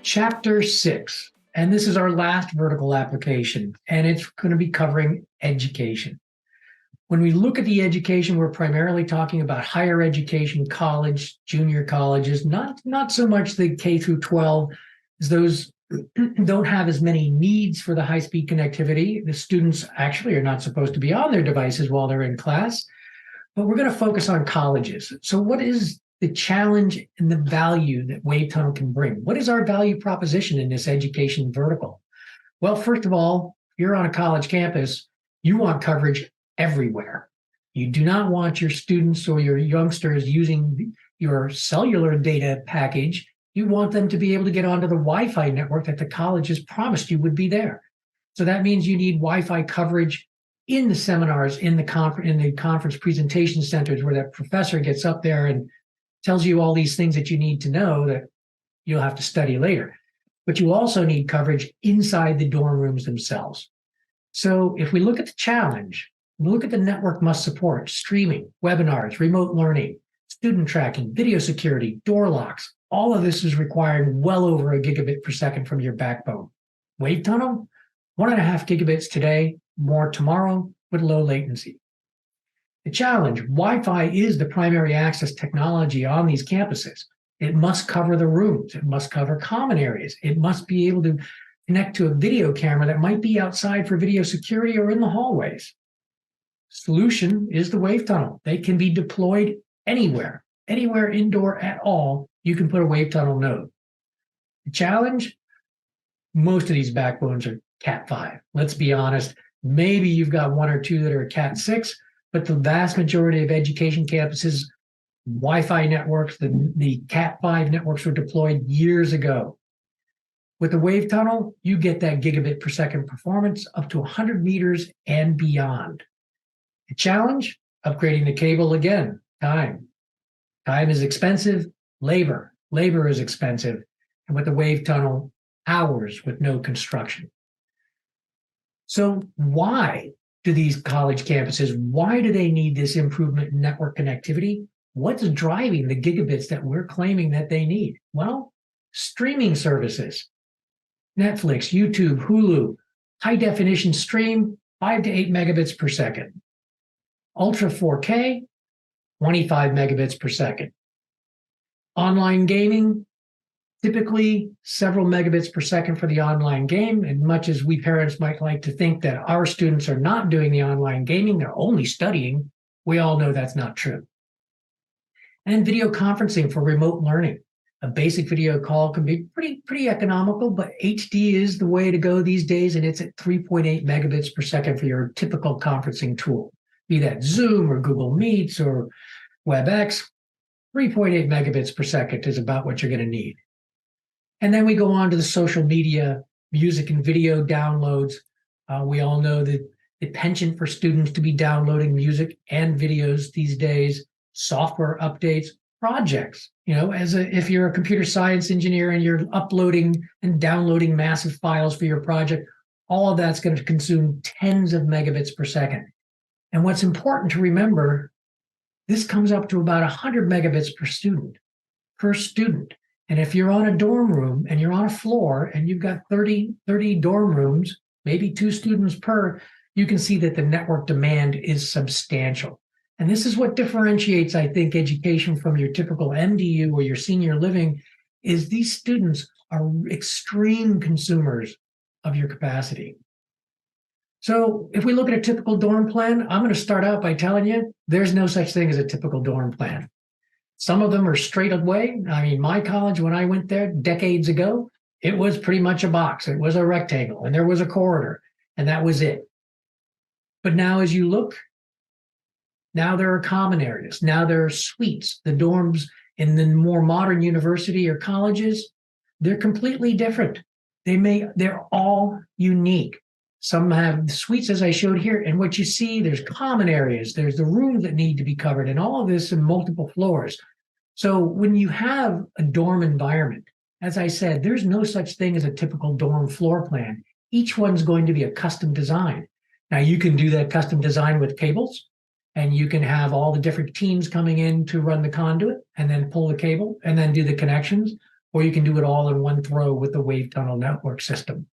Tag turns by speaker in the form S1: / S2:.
S1: Chapter 6, and this is our last vertical application, and it's going to be covering education. When we look at the education, we're primarily talking about higher education, college, junior colleges, not so much the K through 12, as those don't have as many needs for the high-speed connectivity. The students actually are not supposed to be on their devices while they're in class, but we're going to focus on colleges. So what is the challenge and the value that WaveTunnel can bring? What is our value proposition in this education vertical? Well, first of all, if you're on a college campus, you want coverage everywhere. You do not want your students or your youngsters using your cellular data package. You want them to be able to get onto the Wi-Fi network that the college has promised you would be there. So that means you need Wi-Fi coverage in the seminars, in the conference presentation centers, where that professor gets up there and tells you all these things that you need to know that you'll have to study later. But you also need coverage inside the dorm rooms themselves. So if we look at the challenge, we look at the network must support streaming, webinars, remote learning, student tracking, video security, door locks. All of this is requiring well over a gigabit per second from your backbone. WaveTunnel, 1.5 gigabits today, more tomorrow with low latency. The challenge, Wi-Fi is the primary access technology on these campuses. It must cover the rooms. It must cover common areas. It must be able to connect to a video camera that might be outside for video security or in the hallways. Solution is the WaveTunnel. They can be deployed anywhere indoor at all. You can put a WaveTunnel node. The challenge, most of these backbones are Cat5. Let's be honest. Maybe you've got one or two that are Cat6, but the vast majority of education campuses, Wi-Fi networks, the Cat5 networks were deployed years ago. With the WaveTunnel, you get that gigabit per second performance up to 100 meters and beyond. The challenge, upgrading the cable again, time. Time is expensive, labor is expensive, and with the WaveTunnel, hours with no construction. So why do these college campuses, why do they need this improvement in network connectivity? What's driving the gigabits that we're claiming that they need? Well, streaming services. Netflix, YouTube, Hulu, high definition stream, 5 to 8 megabits per second. Ultra 4K, 25 megabits per second. Online gaming, typically several megabits per second for the online game. And much as we parents might like to think that our students are not doing the online gaming, they're only studying, we all know that's not true. And video conferencing for remote learning. A basic video call can be pretty economical, but HD is the way to go these days, and it's at 3.8 megabits per second for your typical conferencing tool. Be that Zoom or Google Meets or WebEx, 3.8 megabits per second is about what you're going to need. And then we go on to the social media, music and video downloads. We all know that the penchant for students to be downloading music and videos these days, software updates, projects. If you're a computer science engineer and you're uploading and downloading massive files for your project, all of that's going to consume tens of megabits per second. And what's important to remember, this comes up to about 100 megabits per student. And if you're on a dorm room and you're on a floor and you've got 30 dorm rooms, maybe 2 students per, you can see that the network demand is substantial. And this is what differentiates, I think, education from your typical MDU or your senior living, is these students are extreme consumers of your capacity. So if we look at a typical dorm plan, I'm going to start out by telling you there's no such thing as a typical dorm plan. Some of them are straight away. I mean, my college, when I went there decades ago, it was pretty much a box. It was a rectangle, and there was a corridor, and that was it. But now as you look, now there are common areas. Now there are suites. The dorms in the more modern university or colleges, they're completely different. They're all unique. Some have suites, as I showed here, and what you see, there's common areas, there's the rooms that need to be covered, and all of this in multiple floors. So when you have a dorm environment, as I said, there's no such thing as a typical dorm floor plan. Each one's going to be a custom design. Now, you can do that custom design with cables. and you can have all the different teams coming in to run the conduit and then pull the cable and then do the connections, or you can do it all in one throw with the WaveTunnel network system.